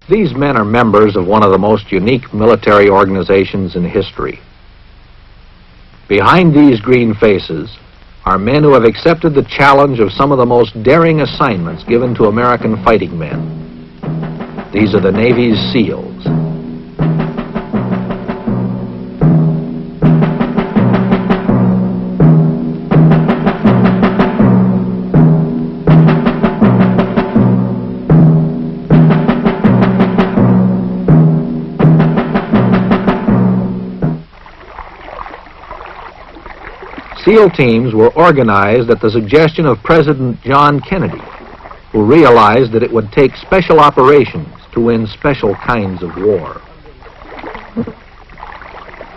These men are members of one of the most unique military organizations in history. Behind these green faces are men who have accepted the challenge of some of the most daring assignments given to American fighting men. These are the Navy's SEALs. SEAL teams were organized at the suggestion of President John Kennedy, who realized that it would take special operations to win special kinds of war.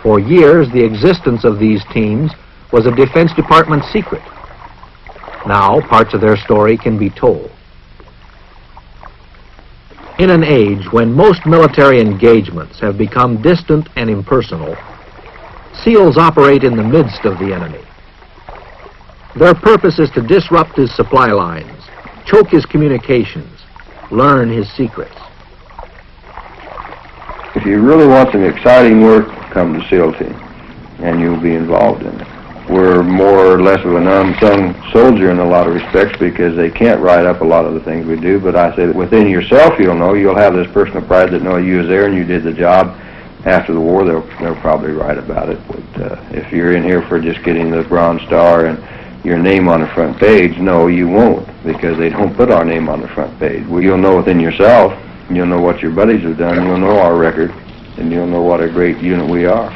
For years, the existence of these teams was a Defense Department secret. Now, parts of their story can be told. In an age when most military engagements have become distant and impersonal, SEALs operate in the midst of the enemy. Their purpose is to disrupt his supply lines, choke his communications, learn his secrets. If you really want some exciting work, come to SEAL team, and you'll be involved in it. We're more or less of an unsung soldier in a lot of respects because they can't write up a lot of the things we do, but I say that within yourself you'll have this personal pride that you was there and you did the job. After the war, they'll probably write about it. But if you're in here for just getting the Bronze Star and your name on the front page, no, you won't, because they don't put our name on the front page. Well, you'll know within yourself, you'll know what your buddies have done, you'll know our record, and you'll know what a great unit we are.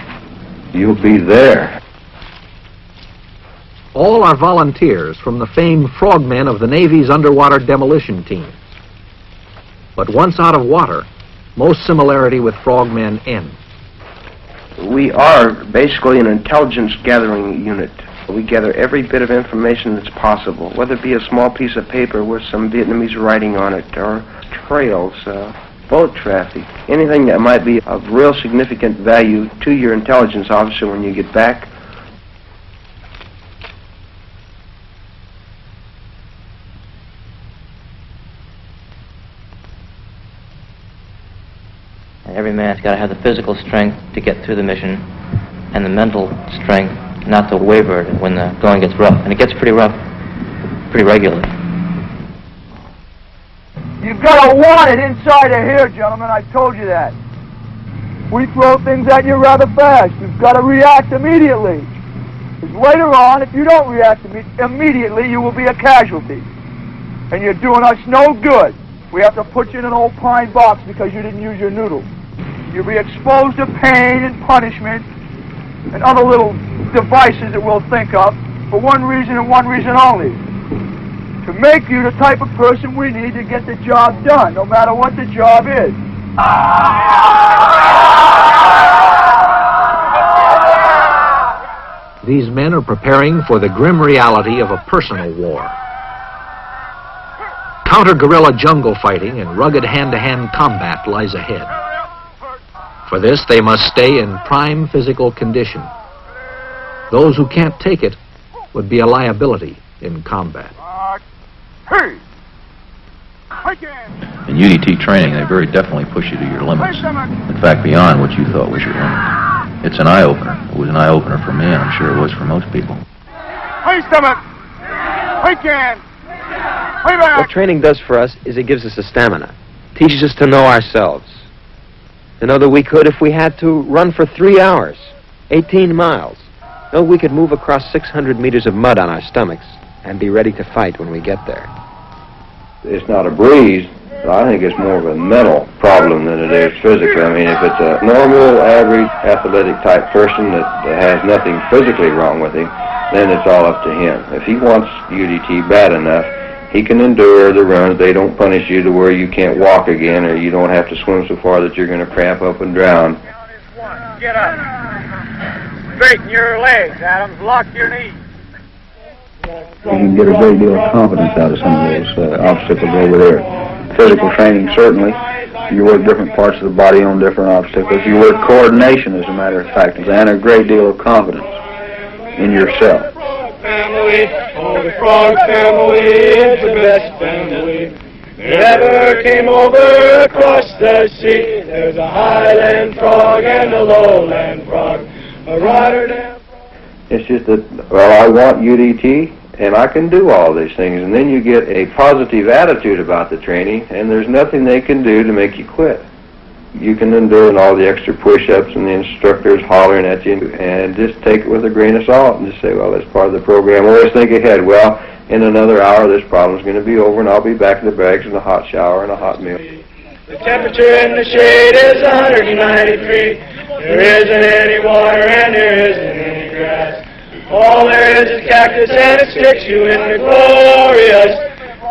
You'll be there. All are volunteers from the famed frogmen of the Navy's underwater demolition team. But once out of water, most similarity with frogmen ends. We are basically an intelligence gathering unit. We gather every bit of information that's possible, whether it be a small piece of paper with some Vietnamese writing on it, or trails, boat traffic, anything that might be of real significant value to your intelligence officer when you get back. Every man's got to have the physical strength to get through the mission and the mental strength not to waver when the going gets rough. And it gets pretty rough pretty regularly. You've got to want it inside of here, gentlemen. I told you that. We throw things at you rather fast. You've got to react immediately. Because later on, if you don't react immediately, you will be a casualty. And you're doing us no good. We have to put you in an old pine box because you didn't use your noodle. You'll be exposed to pain and punishment and other little devices that we'll think of for one reason and one reason only. To make you the type of person we need to get the job done, no matter what the job is. These men are preparing for the grim reality of a personal war. Counter-guerrilla jungle fighting and rugged hand-to-hand combat lies ahead. For this, they must stay in prime physical condition. Those who can't take it would be a liability in combat. In UDT training, they very definitely push you to your limits. In fact, beyond what you thought was your limit. It's an eye-opener. It was an eye-opener for me, and I'm sure it was for most people. What training does for us is it gives us a stamina. Teaches us to know ourselves. To know that we could, if we had to, run for 3 hours, 18 miles. Know we could move across 600 meters of mud on our stomachs and be ready to fight when we get there. It's not a breeze. I think it's more of a mental problem than it is physical. I mean, if it's a normal, average, athletic type person that has nothing physically wrong with him, then it's all up to him. If he wants UDT bad enough, he can endure the runs. They don't punish you to where you can't walk again, or you don't have to swim so far that you're going to cramp up and drown. Get up. Straighten your legs, Adams. Lock your knees. You can get a great deal of confidence out of some of those obstacles over there. Physical training, certainly. You work different parts of the body on different obstacles. You work coordination, as a matter of fact, and a great deal of confidence in yourself. Family, oh, the Frog family is the best family that ever came over across the sea. There's a highland frog and a lowland frog, a Rotterdam frog. It's just that, well, I want UDT, and I can do all these things. And then you get a positive attitude about the training, and there's nothing they can do to make you quit. You can endure all the extra push-ups and the instructors hollering at you, and just take it with a grain of salt and just say, well, that's part of the program. Always think ahead. Well, in another hour, this problem's going to be over, and I'll be back in the barracks in a hot shower and a hot meal. The temperature in the shade is 193. There isn't any water and there isn't any grass. All there is cactus and it sticks you in the glorious,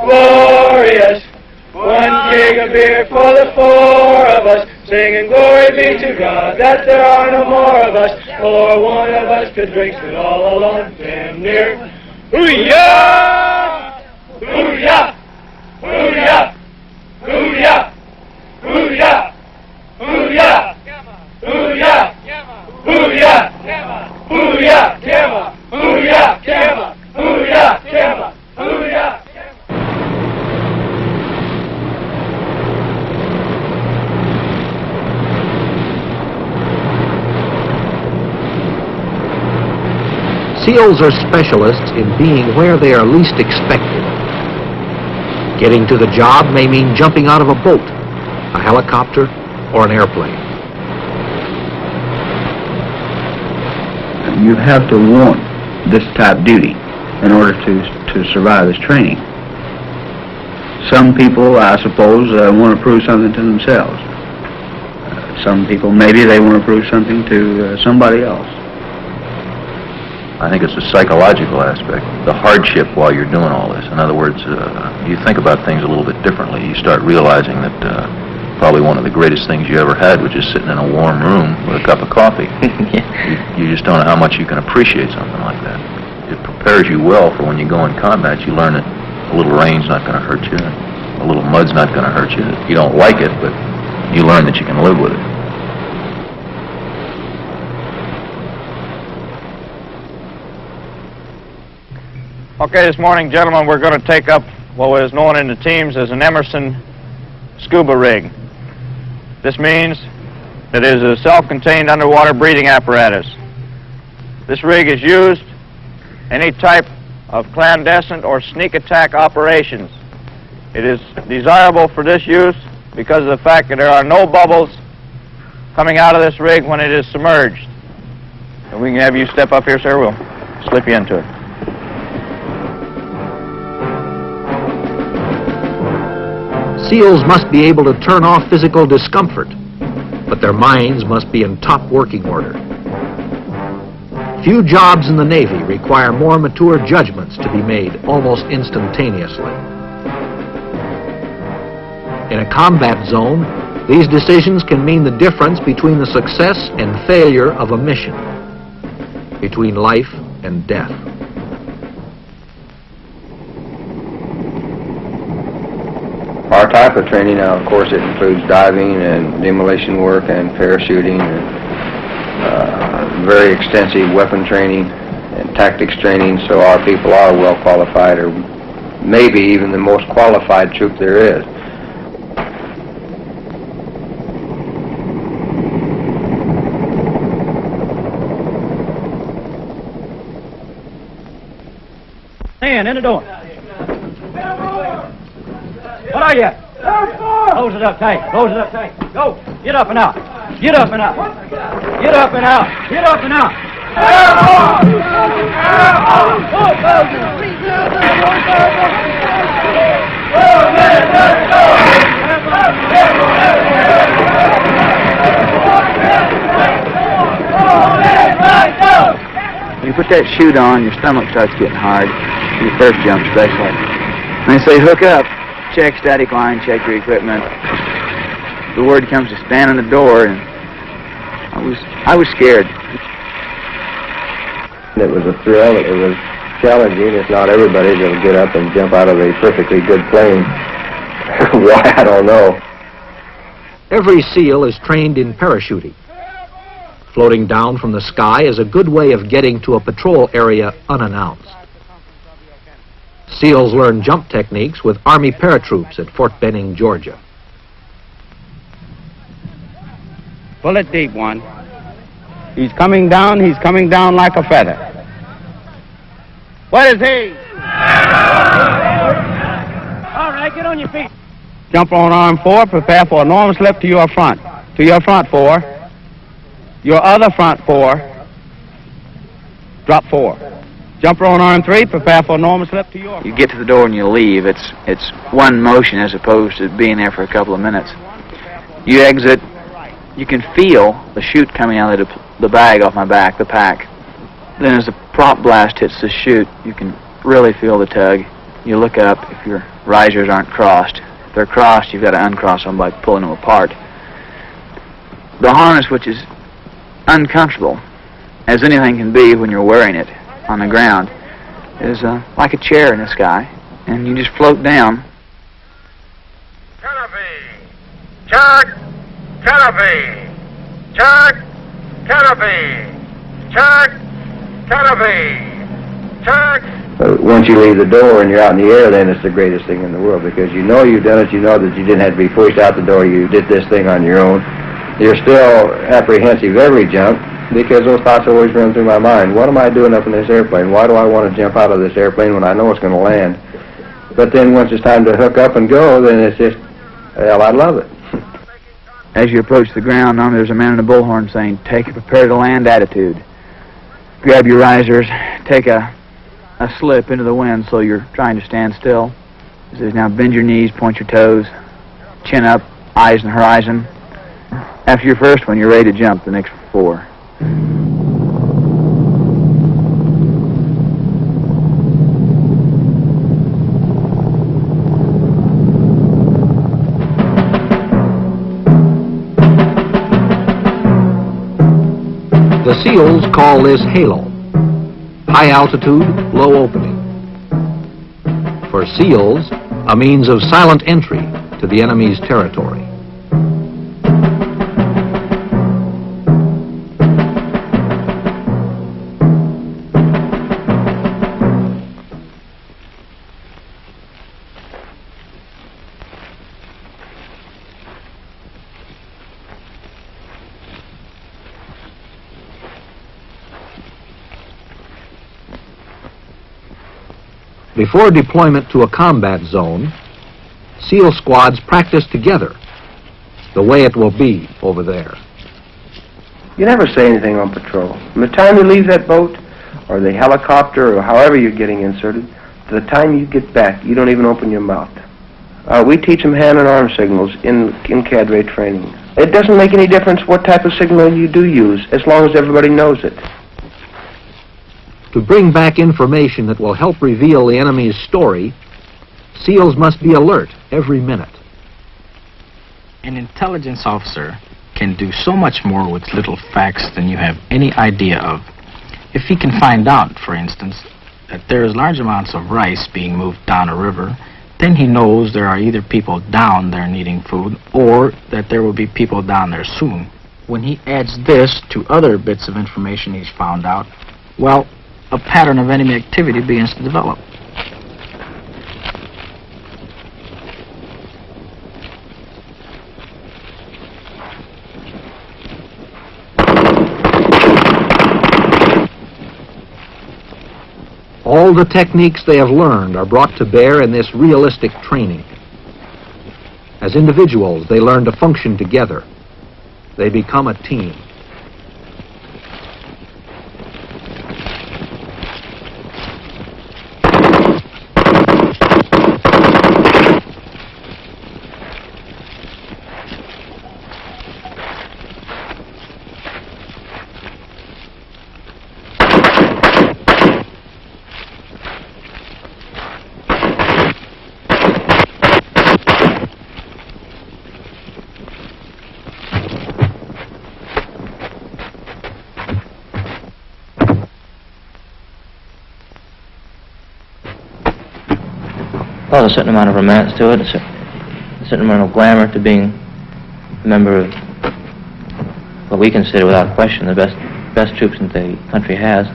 glorious. 1 keg of beer for the 4 of us, singing glory be to God that there are no more of us, for one of us could drink it all alone and near. Hoo-yah! Hoo-yah! Hoo-yah! Hoo-yah! Hoo-yah! Hoo-yah! Hoo-yah! Hoo-yah! Hoo-yah! Kama! Hoo-yah! Kama! Hoo-yah! Kama! Hoo-yah! SEALs are specialists in being where they are least expected. Getting to the job may mean jumping out of a boat, a helicopter, or an airplane. You have to want this type duty in order to survive this training. Some people, I suppose, want to prove something to themselves. Some people, maybe they want to prove something to somebody else. I think it's a psychological aspect, the hardship while you're doing all this. In other words, you think about things a little bit differently. You start realizing that probably one of the greatest things you ever had was just sitting in a warm room with a cup of coffee. You just don't know how much you can appreciate something like that. It prepares you well for when you go in combat. You learn that a little rain's not going to hurt you, a little mud's not going to hurt you. You don't like it, but you learn that you can live with it. Okay, this morning, gentlemen, we're going to take up what is known in the teams as an Emerson scuba rig. This means that it is a self-contained underwater breathing apparatus. This rig is used any type of clandestine or sneak attack operations. It is desirable for this use because of the fact that there are no bubbles coming out of this rig when it is submerged. And we can have you step up here, sir. We'll slip you into it. SEALs must be able to turn off physical discomfort, but their minds must be in top working order. Few jobs in the Navy require more mature judgments to be made almost instantaneously. In a combat zone, these decisions can mean the difference between the success and failure of a mission, between life and death. Our type of training now, of course, it includes diving and demolition work and parachuting and very extensive weapon training and tactics training, so our people are well qualified, or maybe even the most qualified troop there is. Hand in the door. What are you? Close it up tight. Close it up tight. Go. Get up and out. Get up and out. Get up and out. Get up and out. When you put that chute on, your stomach starts getting hard. Your first jump especially. And they say hook up. Check static line, check your equipment. The word comes to stand on the door, and I was scared. It was a thrill, it was challenging. It's not everybody that'll get up and jump out of a perfectly good plane. Why, I don't know. Every SEAL is trained in parachuting. Floating down from the sky is a good way of getting to a patrol area unannounced. SEALs learn jump techniques with Army paratroops at Fort Benning, Georgia. Bullet deep one. He's coming down like a feather. What is he? All right, get on your feet. Jump on arm 4, prepare for enormous lift to your front. To your front 4. Your other front 4. Drop 4. Jumper on arm 3, prepare for enormous lift to your front. You get to the door and you leave. It's one motion as opposed to being there for a couple of minutes. You exit. You can feel the chute coming out of the bag off my back, the pack. Then as the prop blast hits the chute, you can really feel the tug. You look up if your risers aren't crossed. If they're crossed, you've got to uncross them by pulling them apart. The harness, which is uncomfortable, as anything can be when you're wearing it on the ground, is like a chair in the sky, and you just float down. Canopy! Check! Canopy! Check! Canopy! Check! Canopy! Check! But once you leave the door and you're out in the air, then it's the greatest thing in the world, because you know you've done it, you know that you didn't have to be pushed out the door, you did this thing on your own. You're still apprehensive every jump, because those thoughts always run through my mind. What am I doing up in this airplane? Why do I want to jump out of this airplane when I know it's going to land? But then once it's time to hook up and go, then it's just, well, I love it. As you approach the ground, there's a man in a bullhorn saying, take a prepare-to-land attitude. Grab your risers, take a slip into the wind so you're trying to stand still. He says, now bend your knees, point your toes, chin up, eyes on the horizon. After your first one, you're ready to jump the next 4. The SEALs call this halo, high altitude, low opening. For SEALs, a means of silent entry to the enemy's territory. Before deployment to a combat zone, SEAL squads practice together the way it will be over there. You never say anything on patrol. From the time you leave that boat, or the helicopter, or however you're getting inserted, to the time you get back, you don't even open your mouth. We teach them hand and arm signals in cadre training. It doesn't make any difference what type of signal you do use, as long as everybody knows it. To bring back information that will help reveal the enemy's story, SEALs must be alert every minute. An intelligence officer can do so much more with little facts than you have any idea of. If he can find out, for instance, that there is large amounts of rice being moved down a river, then he knows there are either people down there needing food or that there will be people down there soon. When he adds this to other bits of information he's found out, well, a pattern of enemy activity begins to develop. All the techniques they have learned are brought to bear in this realistic training. As individuals, they learn to function together. They become a team. Well, there's a certain amount of romance to it, a certain amount of glamour to being a member of what we consider, without question, the best troops that the country has.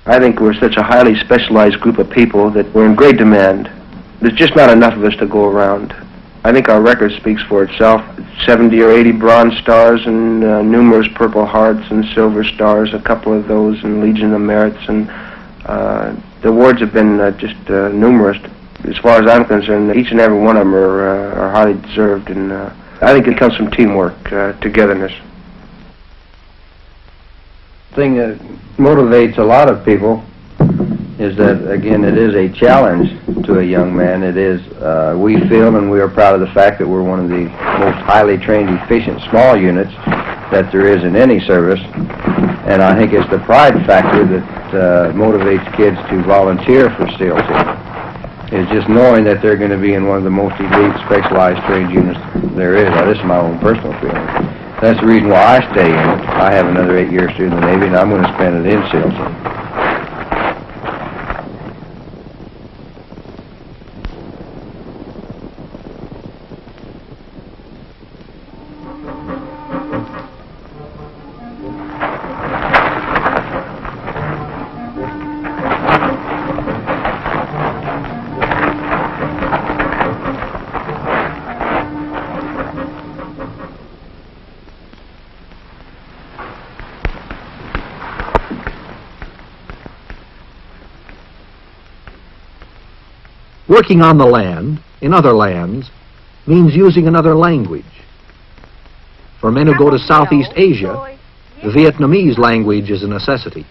I think we're such a highly specialized group of people that we're in great demand. There's just not enough of us to go around. I think our record speaks for itself. 70 or 80 Bronze Stars and numerous Purple Hearts and Silver Stars, a couple of those, and Legion of Merits, and the awards have been just numerous. As far as I'm concerned, each and every one of them are highly deserved, and I think it comes from teamwork, togetherness. The thing that motivates a lot of people is that, again, it is a challenge to a young man. It is, we feel, and we are proud of the fact that we're one of the most highly trained, efficient, small units that there is in any service. And I think it's the pride factor that motivates kids to volunteer for SEAL Team. It's just knowing that they're going to be in one of the most elite, specialized trained units there is. Now, this is my own personal feeling. That's the reason why I stay in it. I have another 8 years through the Navy, and I'm going to spend it in SEAL Team. Working on the land, in other lands, means using another language. For men who go to Southeast Asia, the Vietnamese language is a necessity.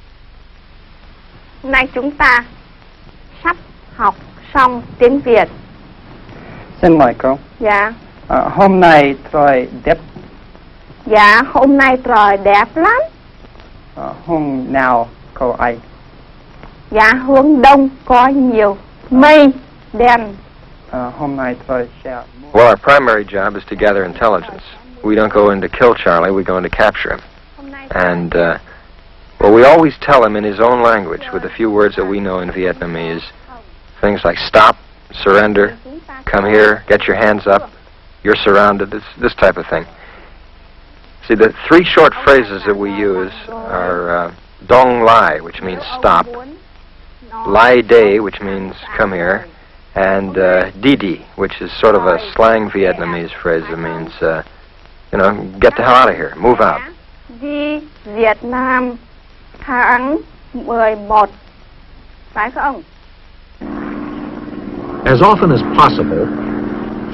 Nay chúng ta sắp học xong tiếng Việt. Xin mời cô. Dạ. Hôm nay trời đẹp. Dạ, hôm nay trời đẹp lắm. Hôm nào cô ấy? Dạ, hướng đông có nhiều mây đen. Hôm nay trời sẽ. Well, our primary job is to gather intelligence. We don't go in to kill Charlie, we go in to capture him. And, well, we always tell him in his own language, with a few words that we know in Vietnamese, things like stop, surrender, come here, get your hands up, you're surrounded, this type of thing. See, the three short phrases that we use are Dong Lai, which means stop, Lai Day, which means come here, and Didi, which is sort of a slang Vietnamese phrase that means, you know, get the hell out of here, move out. Đi Việt Nam tháng 11, phải không? As often as possible,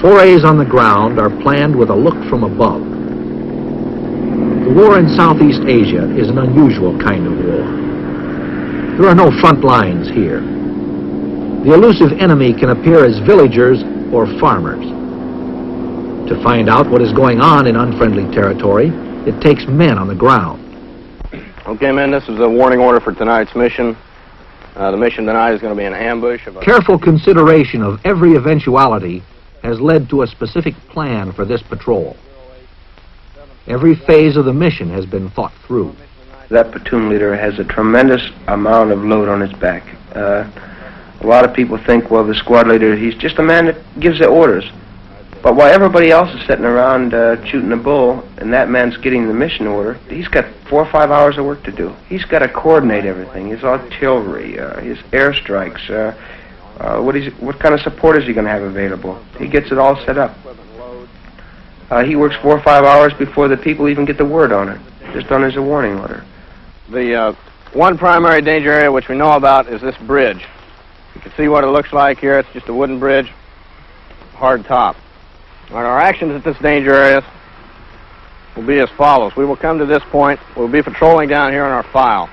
forays on the ground are planned with a look from above. The war in Southeast Asia is an unusual kind of war. There are no front lines here. The elusive enemy can appear as villagers or farmers. To find out what is going on in unfriendly territory, it takes men on the ground. Okay, men, this is a warning order for tonight's mission. The mission tonight is going to be an ambush. Careful consideration of every eventuality has led to a specific plan for this patrol. Every phase of the mission has been thought through. That platoon leader has a tremendous amount of load on his back. A lot of people think, well, the squad leader, he's just a man that gives the orders. But while everybody else is sitting around shooting a bull, and that man's getting the mission order, he's got 4 or 5 hours of work to do. He's got to coordinate everything, his artillery, his airstrikes, what kind of support is he going to have available. He gets it all set up. He works 4 or 5 hours before the people even get the word on it, just on his warning order. The one primary danger area which we know about is this bridge. You can see what it looks like here. It's just a wooden bridge, hard top. All right, our actions at this danger area will be as follows. We will come to this point. We'll be patrolling down here in our file.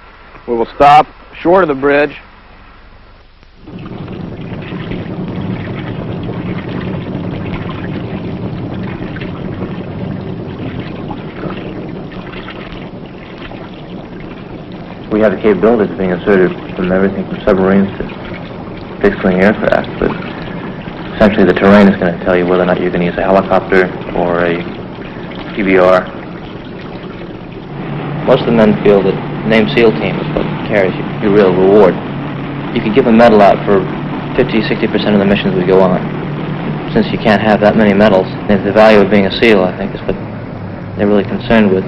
We will stop short of the bridge. We have the capabilities of being inserted from everything from submarines to fixed-wing aircraft, but essentially the terrain is going to tell you whether or not you're going to use a helicopter or a PBR. Most of the men feel that the name SEAL Team is what carries your real reward. You could give a medal out for 50-60% of the missions we go on. Since you can't have that many medals, and the value of being a SEAL, I think, is what they're really concerned with.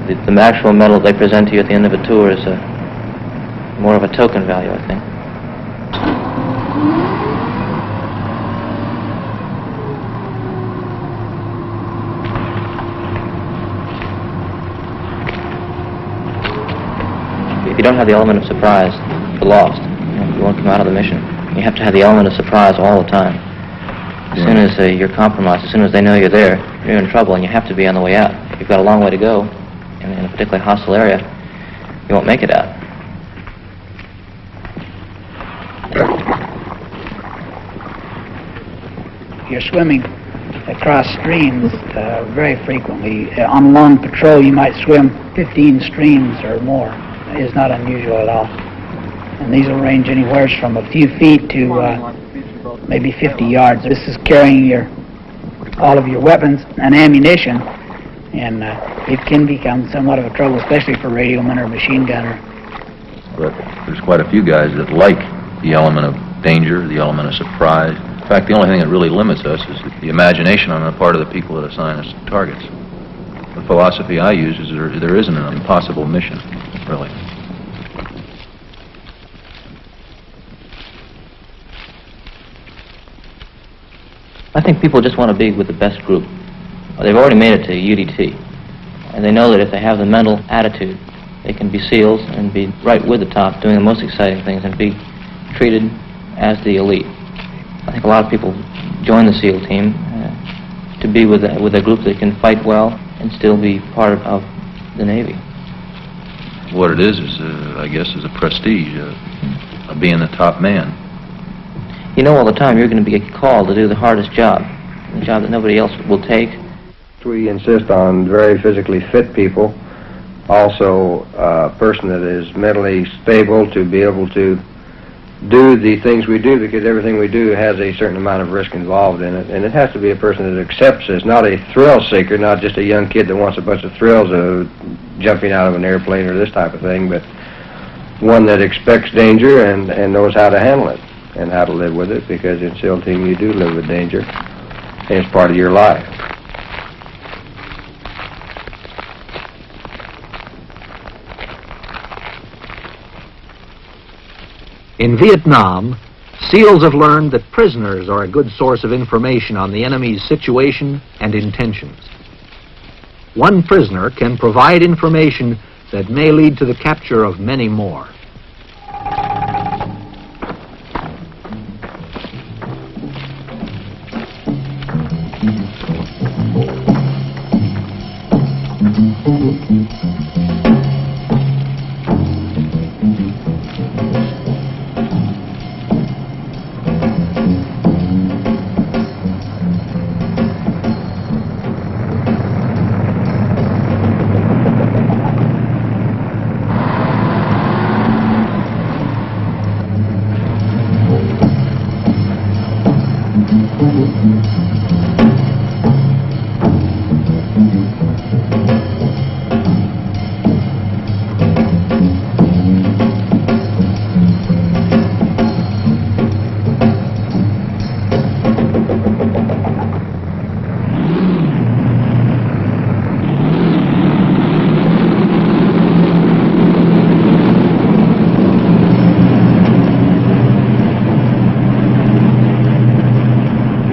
The actual medal they present to you at the end of a tour is more of a token value, I think. don't have the element of surprise, you're lost. You won't come out of the mission. You have to have the element of surprise all the time. As soon as you're compromised, as soon as they know you're there, you're in trouble, and you have to be on the way out. If you've got a long way to go in a particularly hostile area, you won't make it out. You're swimming across streams very frequently. On long patrol, you might swim 15 streams or more. It's not unusual at all. And these will range anywhere from a few feet to maybe 50 yards. This is carrying all of your weapons and ammunition, and it can become somewhat of a trouble, especially for radioman or machine gunner. But there's quite a few guys that like the element of danger, the element of surprise. In fact, the only thing that really limits us is the imagination on the part of the people that assign us targets. The philosophy I use is there isn't an impossible mission, really. I think people just want to be with the best group. They've already made it to UDT, and they know that if they have the mental attitude, they can be SEALs and be right with the top, doing the most exciting things, and be treated as the elite. I think a lot of people join the SEAL team to be with a group that can fight well and still be part of the Navy. What it is I guess, is a prestige of being the top man. You know all the time you're going to be called to do the hardest job, the job that nobody else will take. We insist on very physically fit people, also a person that is mentally stable to be able to do the things we do, because everything we do has a certain amount of risk involved in it, and it has to be a person that accepts this, not a thrill seeker, not just a young kid that wants a bunch of thrills of jumping out of an airplane or this type of thing, but one that expects danger and knows how to handle it and how to live with it, because in SEAL team you do live with danger, and it's part of your life. In Vietnam, SEALs have learned that prisoners are a good source of information on the enemy's situation and intentions. One prisoner can provide information that may lead to the capture of many more.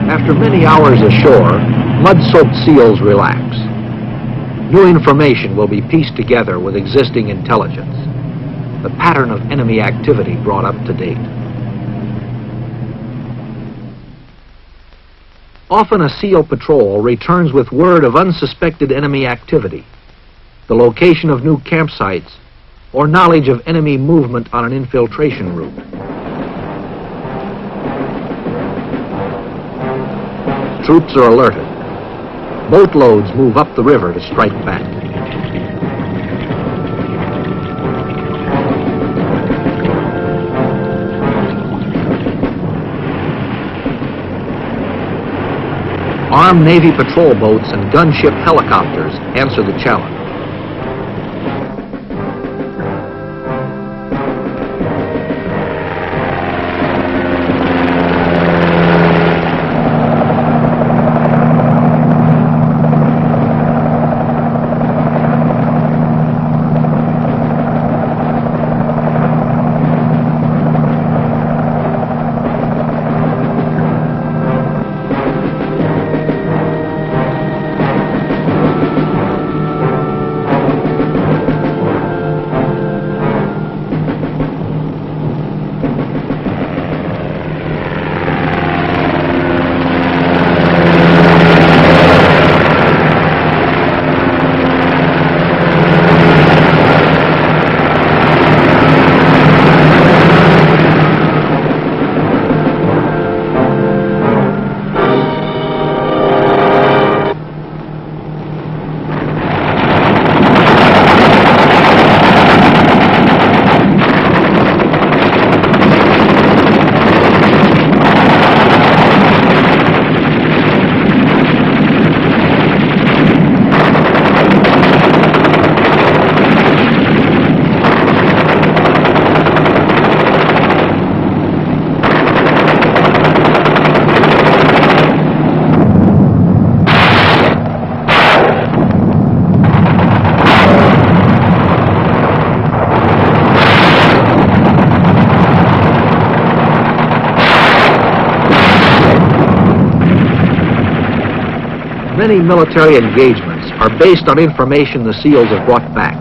After many hours ashore, mud-soaked SEALs relax. New information will be pieced together with existing intelligence, the pattern of enemy activity brought up to date. Often a SEAL patrol returns with word of unsuspected enemy activity, the location of new campsites, or knowledge of enemy movement on an infiltration route. Troops are alerted. Boatloads move up the river to strike back. Armed Navy patrol boats and gunship helicopters answer the challenge. Many military engagements are based on information the SEALs have brought back.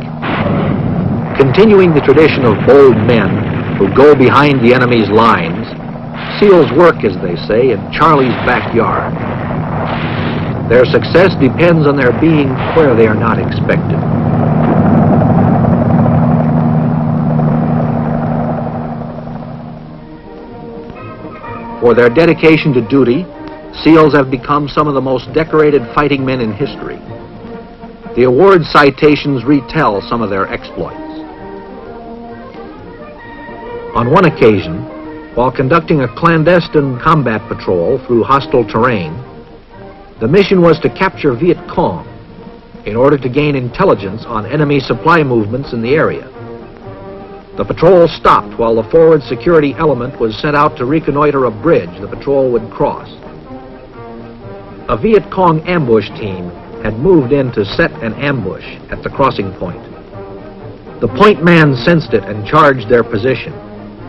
Continuing the tradition of bold men who go behind the enemy's lines, SEALs work, as they say, in Charlie's backyard. Their success depends on their being where they are not expected. For their dedication to duty, SEALs have become some of the most decorated fighting men in history. The award citations retell some of their exploits. On one occasion, while conducting a clandestine combat patrol through hostile terrain, the mission was to capture Viet Cong in order to gain intelligence on enemy supply movements in the area. The patrol stopped while the forward security element was sent out to reconnoiter a bridge the patrol would cross. A Viet Cong ambush team had moved in to set an ambush at the crossing point. The point man sensed it and charged their position,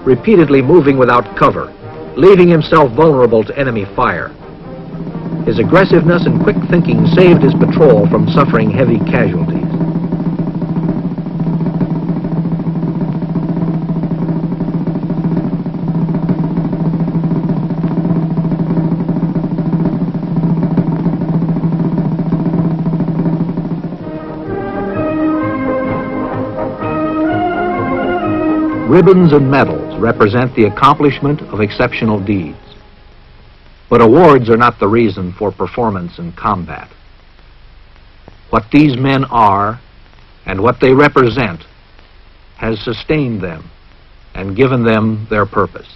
repeatedly moving without cover, leaving himself vulnerable to enemy fire. His aggressiveness and quick thinking saved his patrol from suffering heavy casualties. Ribbons and medals represent the accomplishment of exceptional deeds. But awards are not the reason for performance in combat. What these men are and what they represent has sustained them and given them their purpose.